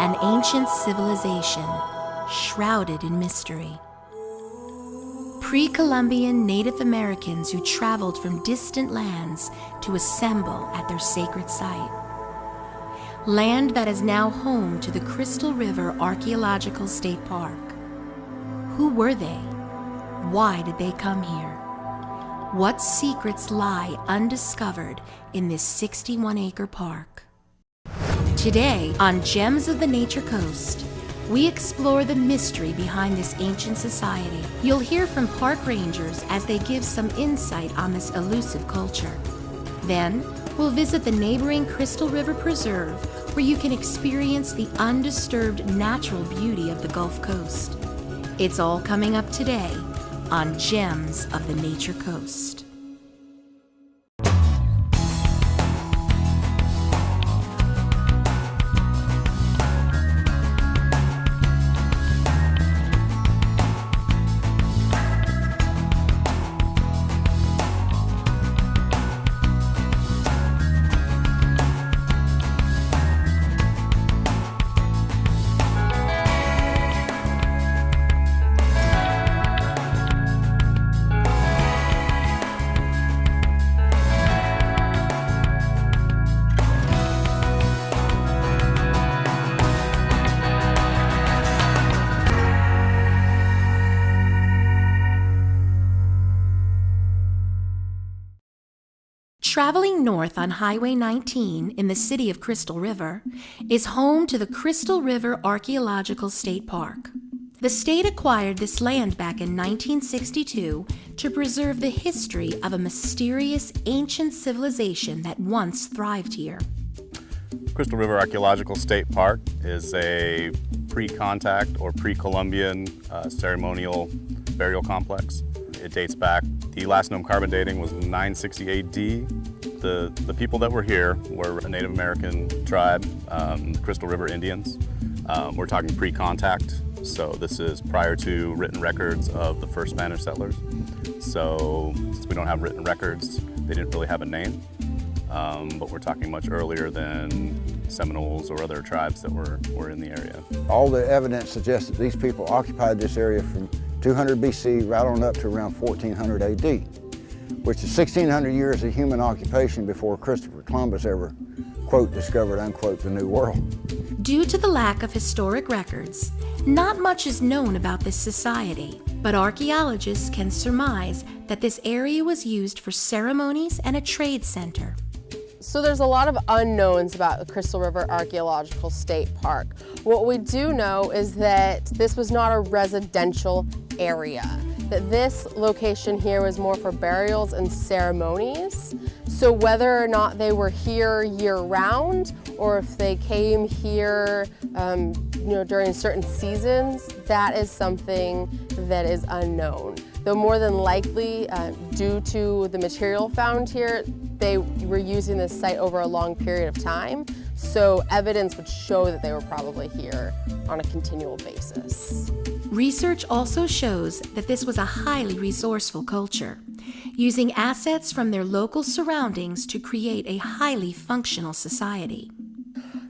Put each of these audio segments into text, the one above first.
an ancient civilization shrouded in mystery. Pre-Columbian Native Americans who traveled from distant lands to assemble at their sacred site. Land that is now home to the Crystal River Archaeological State Park. Who were they? Why did they come here? What secrets lie undiscovered in this 61-acre park? Today, on Gems of the Nature Coast, we explore the mystery behind this ancient society. You'll hear from park rangers as they give some insight on this elusive culture. Then, we'll visit the neighboring Crystal River Preserve, where you can experience the undisturbed natural beauty of the Gulf Coast. It's all coming up today on Gems of the Nature Coast. Traveling north on Highway 19 in the city of Crystal River is home to the Crystal River Archaeological State Park. The state acquired this land back in 1962 to preserve the history of a mysterious ancient civilization that once thrived here. Crystal River Archaeological State Park is a pre-contact or pre-Columbian ceremonial burial complex. It dates back, the last known carbon dating was 960 AD. The people that were here were a Native American tribe, Crystal River Indians. We're talking pre-contact, so this is prior to written records of the first Spanish settlers. So since we don't have written records, they didn't really have a name, but we're talking much earlier than Seminoles or other tribes that were in the area. All the evidence suggests that these people occupied this area from 200 BC right on up to around 1400 AD, which is 1600 years of human occupation before Christopher Columbus ever, quote, discovered, unquote, the New World. Due to the lack of historic records, not much is known about this society, but archaeologists can surmise that this area was used for ceremonies and a trade center. So there's a lot of unknowns about the Crystal River Archaeological State Park. What we do know is that this was not a residential area, that this location here was more for burials and ceremonies. So whether or not they were here year-round or if they came here during certain seasons, that is something that is unknown. Though more than likely, due to the material found here, they were using this site over a long period of time, so evidence would show that they were probably here on a continual basis. Research also shows that this was a highly resourceful culture, using assets from their local surroundings to create a highly functional society.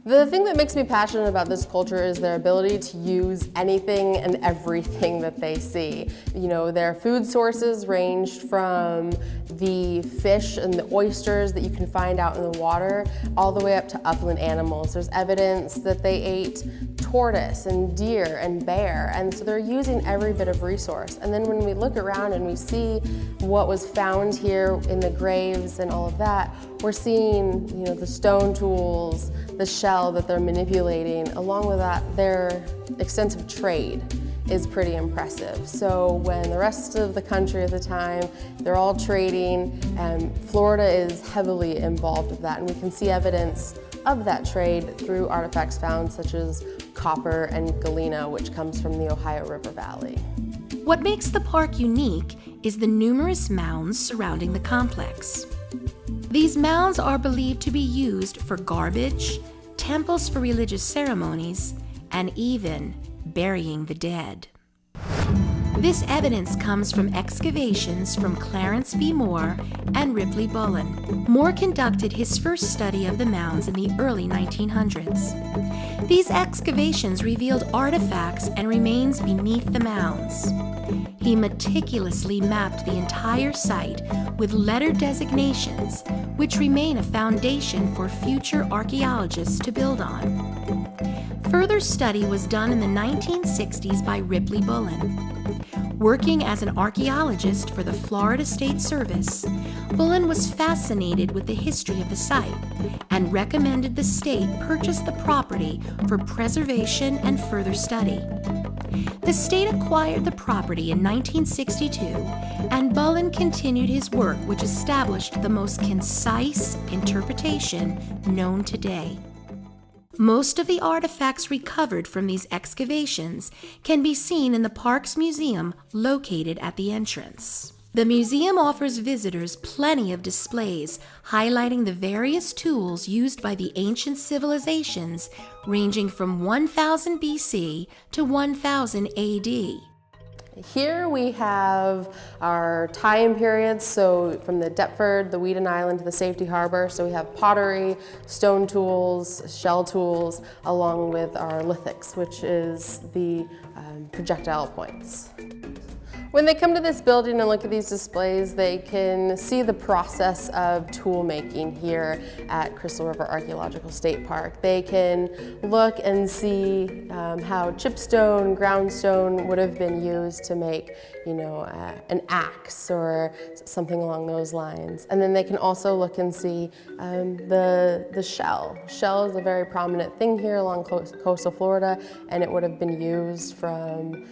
The thing that makes me passionate about this culture is their ability to use anything and everything that they see. You know, their food sources ranged from the fish and the oysters that you can find out in the water, all the way up to upland animals. There's evidence that they ate tortoise and deer and bear, and so they're using every bit of resource. And then when we look around and we see what was found here in the graves and all of that, we're seeing, the stone tools, the shell that they're manipulating. Along with that, their extensive trade is pretty impressive. So when the rest of the country at the time, they're all trading, and Florida is heavily involved with that, and we can see evidence of that trade through artifacts found such as copper and galena, which comes from the Ohio River Valley. What makes the park unique is the numerous mounds surrounding the complex. These mounds are believed to be used for garbage, temples for religious ceremonies, and even burying the dead. This evidence comes from excavations from Clarence B. Moore and Ripley Bullen. Moore conducted his first study of the mounds in the early 1900s. These excavations revealed artifacts and remains beneath the mounds. He meticulously mapped the entire site with letter designations, which remain a foundation for future archaeologists to build on. Further study was done in the 1960s by Ripley Bullen. Working as an archaeologist for the Florida State Service, Bullen was fascinated with the history of the site and recommended the state purchase the property for preservation and further study. The state acquired the property in 1962, and Bullen continued his work, which established the most concise interpretation known today. Most of the artifacts recovered from these excavations can be seen in the park's museum located at the entrance. The museum offers visitors plenty of displays highlighting the various tools used by the ancient civilizations ranging from 1000 BC to 1000 AD. Here we have our time periods, so from the Deptford, the Weedon Island to the Safety Harbor. So we have pottery, stone tools, shell tools, along with our lithics, which is the projectile points. When they come to this building and look at these displays, they can see the process of tool making here at Crystal River Archaeological State Park. They can look and see how chipstone, groundstone would have been used to make, an axe or something along those lines. And then they can also look and see the shell. Shell is a very prominent thing here along coastal Florida, and it would have been used from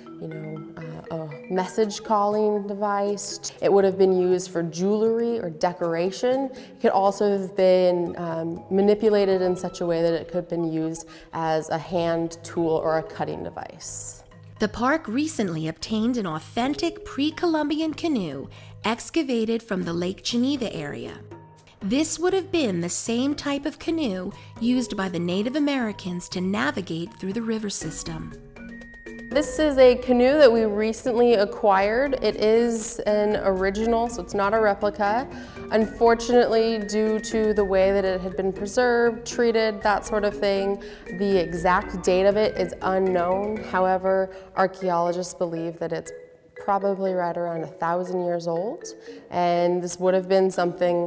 a message calling device. It would have been used for jewelry or decoration. It could also have been manipulated in such a way that it could have been used as a hand tool or a cutting device. The park recently obtained an authentic pre-Columbian canoe excavated from the Lake Geneva area. This would have been the same type of canoe used by the Native Americans to navigate through the river system. This is a canoe that we recently acquired. It is an original, so it's not a replica. Unfortunately, due to the way that it had been preserved, treated, that sort of thing, the exact date of it is unknown. However, archaeologists believe that it's probably right around 1,000 years old, and this would have been something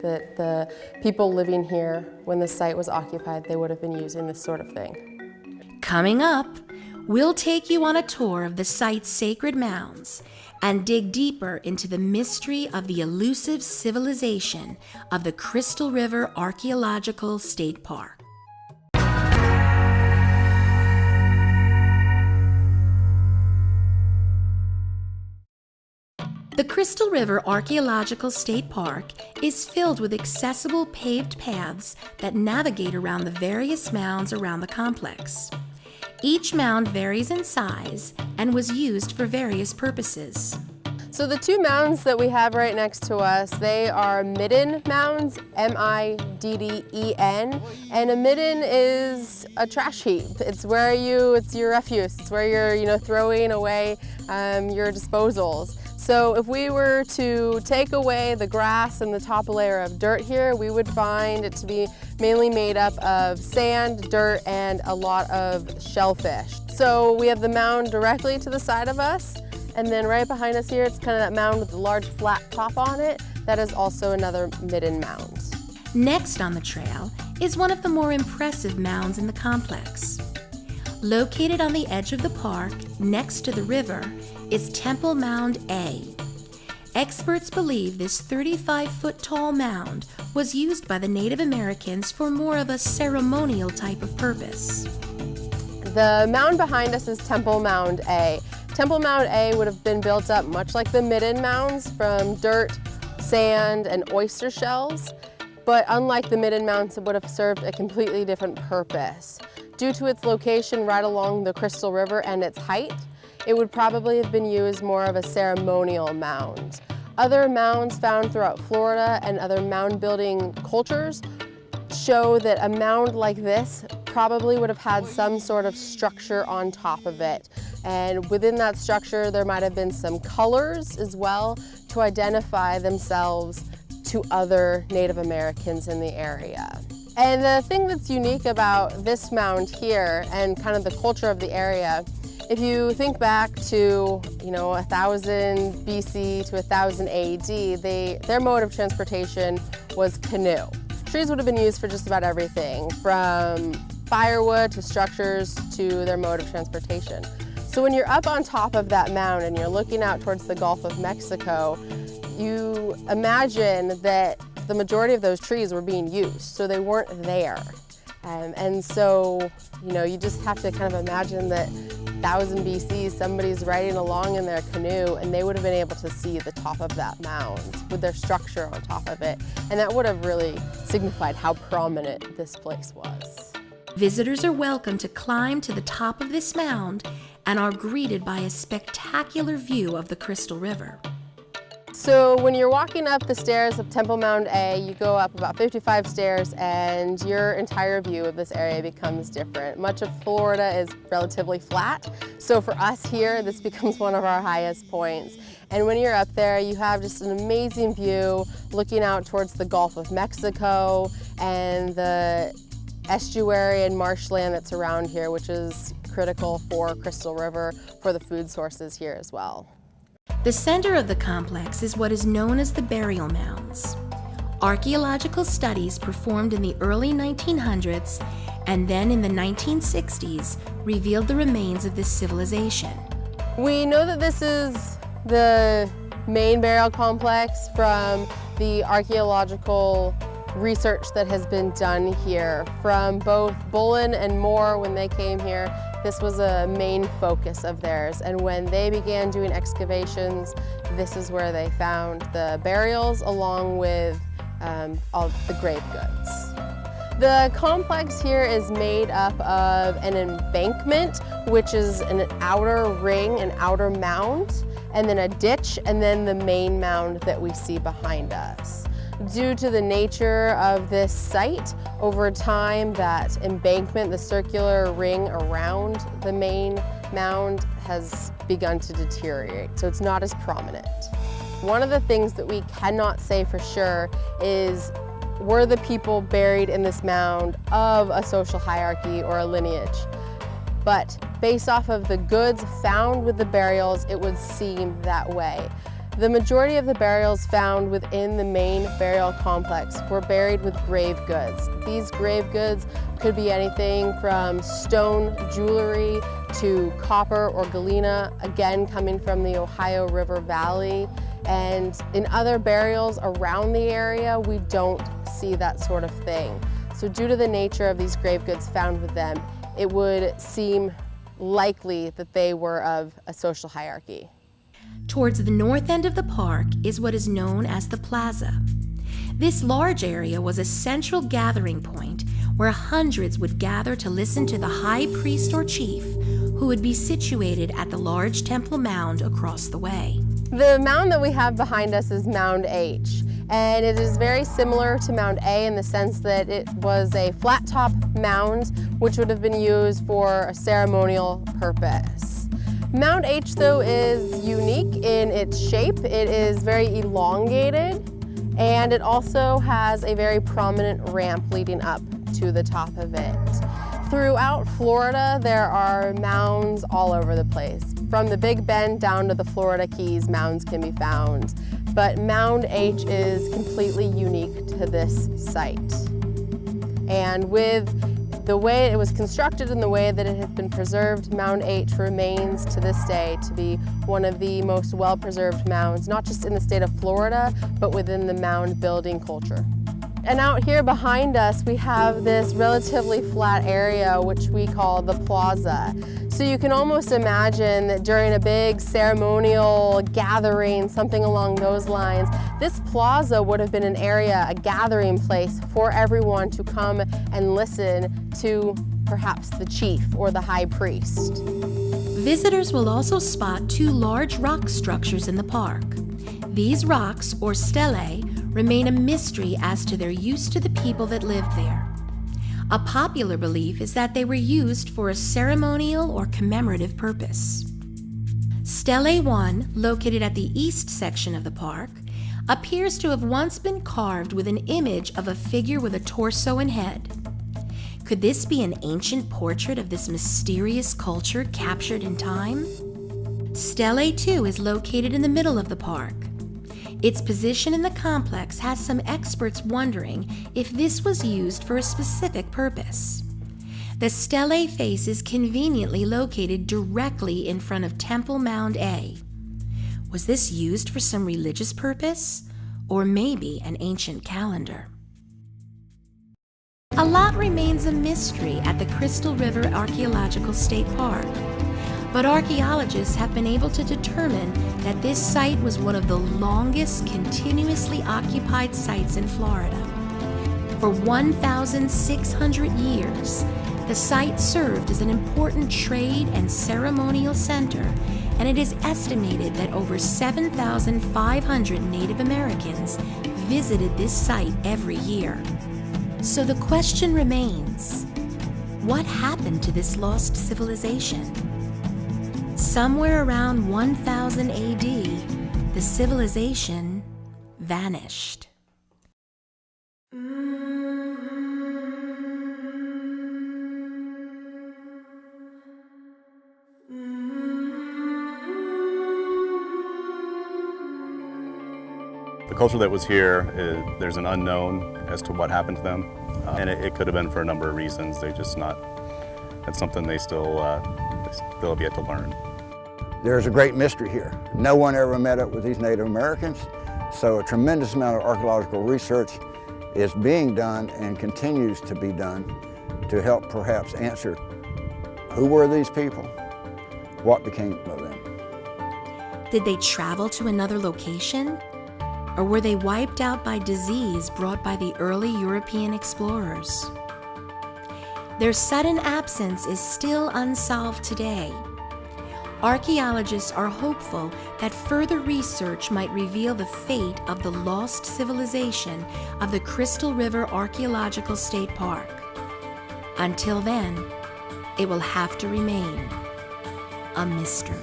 that the people living here, when the site was occupied, they would have been using this sort of thing. Coming up, we'll take you on a tour of the site's sacred mounds and dig deeper into the mystery of the elusive civilization of the Crystal River Archaeological State Park. The Crystal River Archaeological State Park is filled with accessible paved paths that navigate around the various mounds around the complex. Each mound varies in size and was used for various purposes. So the two mounds that we have right next to us, they are midden mounds, M-I-D-D-E-N, and a midden is a trash heap. It's your refuse. It's where you're throwing away your disposals. So if we were to take away the grass and the top layer of dirt here, we would find it to be mainly made up of sand, dirt, and a lot of shellfish. So we have the mound directly to the side of us, and then right behind us here, it's kind of that mound with the large flat top on it. That is also another midden mound. Next on the trail is one of the more impressive mounds in the complex. Located on the edge of the park, next to the river, is Temple Mound A. Experts believe this 35-foot-tall mound was used by the Native Americans for more of a ceremonial type of purpose. The mound behind us is Temple Mound A. Temple Mound A would have been built up much like the midden mounds from dirt, sand, and oyster shells, but unlike the midden mounds, it would have served a completely different purpose. Due to its location right along the Crystal River and its height, it would probably have been used more of a ceremonial mound. Other mounds found throughout Florida and other mound building cultures show that a mound like this probably would have had some sort of structure on top of it. And within that structure, there might have been some colors as well to identify themselves to other Native Americans in the area. And the thing that's unique about this mound here and kind of the culture of the area, if you think back to, 1000 BC to 1000 AD, their mode of transportation was canoe. Trees would have been used for just about everything, from firewood to structures to their mode of transportation. So when you're up on top of that mound and you're looking out towards the Gulf of Mexico, you imagine that the majority of those trees were being used, so they weren't there. And so, you just have to kind of imagine that 1000 BC, somebody's riding along in their canoe and they would have been able to see the top of that mound with their structure on top of it. And that would have really signified how prominent this place was. Visitors are welcome to climb to the top of this mound and are greeted by a spectacular view of the Crystal River. So when you're walking up the stairs of Temple Mound A, you go up about 55 stairs and your entire view of this area becomes different. Much of Florida is relatively flat, so for us here, this becomes one of our highest points. And when you're up there, you have just an amazing view looking out towards the Gulf of Mexico and the estuary and marshland that's around here, which is critical for Crystal River, for the food sources here as well. The center of the complex is what is known as the burial mounds. Archaeological studies performed in the early 1900s and then in the 1960s revealed the remains of this civilization. We know that this is the main burial complex from the archaeological research that has been done here. From both Bullen and Moore, when they came here, this was a main focus of theirs. And when they began doing excavations, this is where they found the burials along with all the grave goods. The complex here is made up of an embankment, which is an outer ring, an outer mound, and then a ditch, and then the main mound that we see behind us. Due to the nature of this site, over time that embankment, the circular ring around the main mound, has begun to deteriorate, so it's not as prominent. One of the things that we cannot say for sure is, were the people buried in this mound of a social hierarchy or a lineage? But based off of the goods found with the burials, it would seem that way. The majority of the burials found within the main burial complex were buried with grave goods. These grave goods could be anything from stone jewelry to copper or galena, again coming from the Ohio River Valley. And in other burials around the area, we don't see that sort of thing. So due to the nature of these grave goods found with them, it would seem likely that they were of a social hierarchy. Towards the north end of the park is what is known as the plaza. This large area was a central gathering point where hundreds would gather to listen to the high priest or chief, who would be situated at the large temple mound across the way. The mound that we have behind us is Mound H, and it is very similar to Mound A in the sense that it was a flat top mound which would have been used for a ceremonial purpose. Mound H, though, is unique in its shape. It is very elongated, and it also has a very prominent ramp leading up to the top of it. Throughout Florida, there are mounds all over the place. From the Big Bend down to the Florida Keys, mounds can be found. But Mound H is completely unique to this site. And with the way it was constructed and the way that it has been preserved, Mound H remains to this day to be one of the most well-preserved mounds, not just in the state of Florida, but within the mound building culture. And out here behind us, we have this relatively flat area, which we call the plaza. So you can almost imagine that during a big ceremonial gathering, something along those lines, this plaza would have been an area, a gathering place for everyone to come and listen to perhaps the chief or the high priest. Visitors will also spot two large rock structures in the park. These rocks, or stelae, remain a mystery as to their use to the people that lived there. A popular belief is that they were used for a ceremonial or commemorative purpose. Stelae 1, located at the east section of the park, appears to have once been carved with an image of a figure with a torso and head. Could this be an ancient portrait of this mysterious culture captured in time? Stelae 2 is located in the middle of the park. Its position in the complex has some experts wondering if this was used for a specific purpose. The stelae face is conveniently located directly in front of Temple Mound A. Was this used for some religious purpose, or maybe an ancient calendar? A lot remains a mystery at the Crystal River Archaeological State Park, but archaeologists have been able to determine that this site was one of the longest continuously occupied sites in Florida. For 1,600 years, the site served as an important trade and ceremonial center, and it is estimated that over 7,500 Native Americans visited this site every year. So the question remains, what happened to this lost civilization? Somewhere around 1000 AD, the civilization vanished. The culture that was here, there's an unknown as to what happened to them, and it could have been for a number of reasons. That's something they still have yet to learn. There's a great mystery here. No one ever met up with these Native Americans, so a tremendous amount of archaeological research is being done and continues to be done to help perhaps answer who were these people, what became of them. Did they travel to another location? Or were they wiped out by disease brought by the early European explorers? Their sudden absence is still unsolved today. Archaeologists are hopeful that further research might reveal the fate of the lost civilization of the Crystal River Archaeological State Park. Until then, it will have to remain a mystery.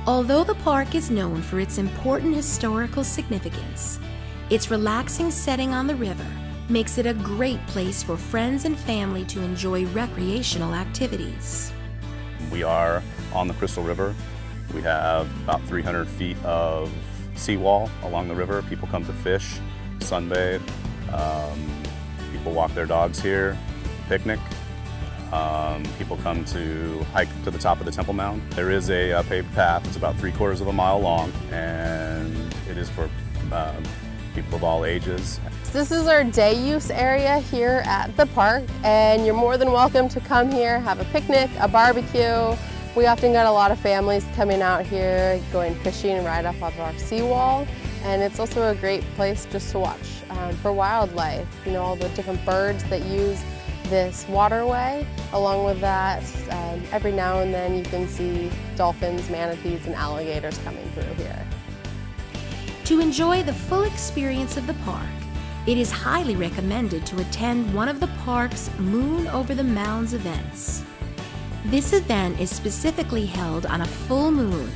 Although the park is known for its important historical significance, its relaxing setting on the river makes it a great place for friends and family to enjoy recreational activities. We are on the Crystal River. We have about 300 feet of seawall along the river. People come to fish, sunbathe. People walk their dogs here, picnic. People come to hike to the top of the Temple Mound. There is a paved path. It's about 3/4 of a mile long, and it is for people of all ages. This is our day use area here at the park, and you're more than welcome to come here, have a picnic, a barbecue. We often get a lot of families coming out here, going fishing right up off our seawall, and it's also a great place just to watch for wildlife. You know, all the different birds that use this waterway. Along with that, every now and then you can see dolphins, manatees, and alligators coming through here. To enjoy the full experience of the park, it is highly recommended to attend one of the park's Moon Over the Mounds events. This event is specifically held on a full moon,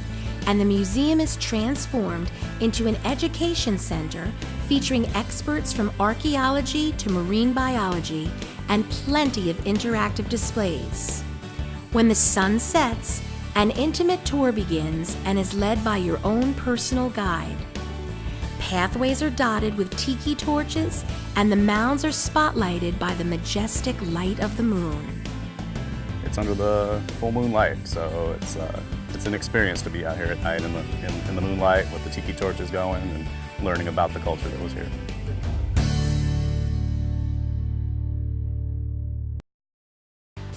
and the museum is transformed into an education center featuring experts from archaeology to marine biology and plenty of interactive displays. When the sun sets, an intimate tour begins and is led by your own personal guide. Pathways are dotted with tiki torches, and the mounds are spotlighted by the majestic light of the moon. It's under the full moonlight, so it's an experience to be out here at night in the moonlight with the tiki torches going and learning about the culture that was here.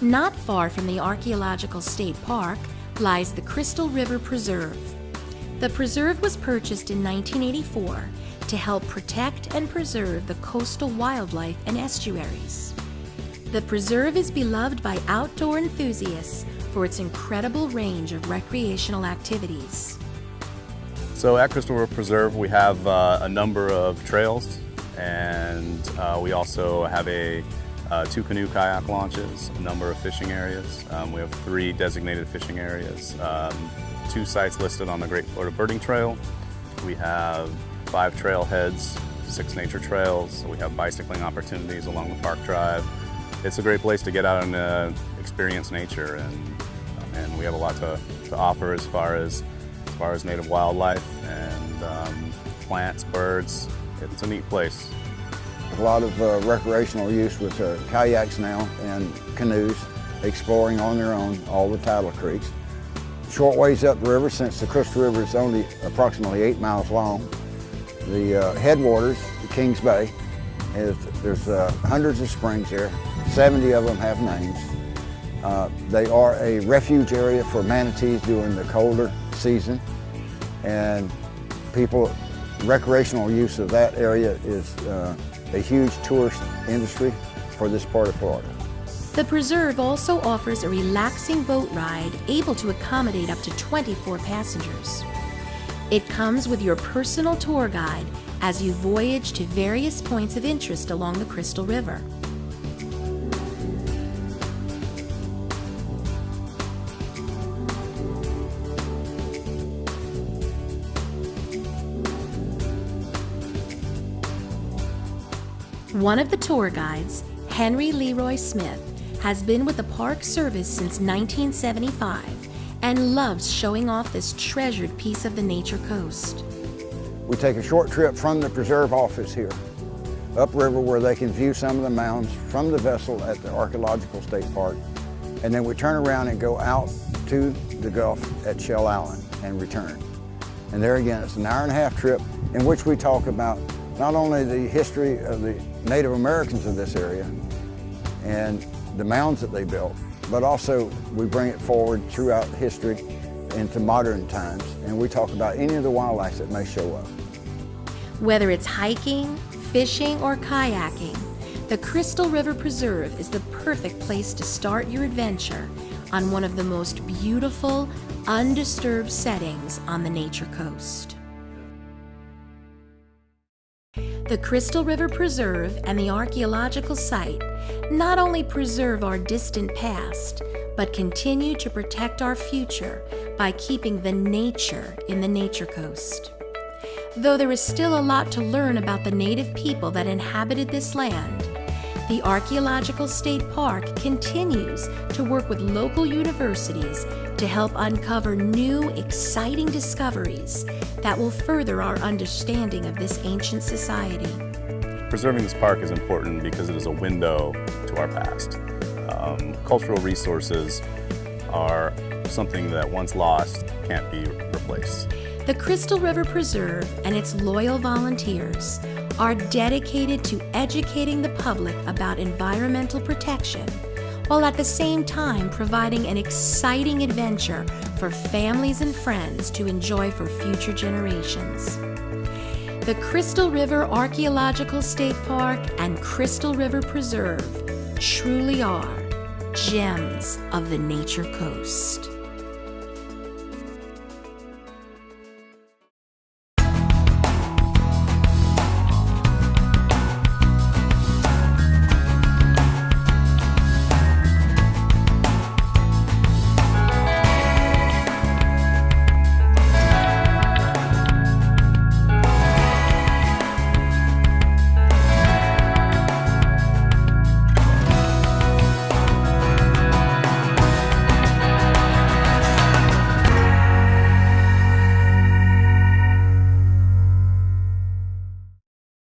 Not far from the Archaeological State Park lies the Crystal River Preserve. The preserve was purchased in 1984 to help protect and preserve the coastal wildlife and estuaries. The preserve is beloved by outdoor enthusiasts for its incredible range of recreational activities. So at Crystal River Preserve, we have a number of trails, and we also have 2 canoe kayak launches, a number of fishing areas. We have 3 designated fishing areas, 2 sites listed on the Great Florida Birding Trail. We have 5 trailheads, 6 nature trails. We have bicycling opportunities along the Park Drive. It's a great place to get out and experience nature, and we have a lot to offer as far as native wildlife and plants, birds. It's a neat place. A lot of recreational use with kayaks now and canoes, exploring on their own all the tidal creeks. Short ways up the river, since the Crystal River is only approximately 8 miles long. The headwaters, the Kings Bay, there's hundreds of springs here. 70 of them have names. They are a refuge area for manatees during the colder season, and recreational use of that area is a huge tourist industry for this part of Florida. The preserve also offers a relaxing boat ride able to accommodate up to 24 passengers. It comes with your personal tour guide as you voyage to various points of interest along the Crystal River. One of the tour guides, Henry Leroy Smith, has been with the Park Service since 1975 and loves showing off this treasured piece of the Nature Coast. We take a short trip from the preserve office here, upriver, where they can view some of the mounds from the vessel at the Archaeological State Park, and then we turn around and go out to the Gulf at Shell Island and return. And there again, it's an hour-and-a-half trip in which we talk about not only the history of the Native Americans of this area and the mounds that they built, but also we bring it forward throughout history into modern times, and we talk about any of the wildlife that may show up. Whether it's hiking, fishing, or kayaking, the Crystal River Preserve is the perfect place to start your adventure on one of the most beautiful, undisturbed settings on the Nature Coast. The Crystal River Preserve and the archaeological site not only preserve our distant past, but continue to protect our future by keeping the nature in the Nature Coast. Though there is still a lot to learn about the native people that inhabited this land, the Archaeological State Park continues to work with local universities to help uncover new, exciting discoveries that will further our understanding of this ancient society. Preserving this park is important because it is a window to our past. Cultural resources are something that once lost can't be replaced. The Crystal River Preserve and its loyal volunteers are dedicated to educating the public about environmental protection, while at the same time providing an exciting adventure for families and friends to enjoy for future generations. The Crystal River Archaeological State Park and Crystal River Preserve truly are gems of the Nature Coast.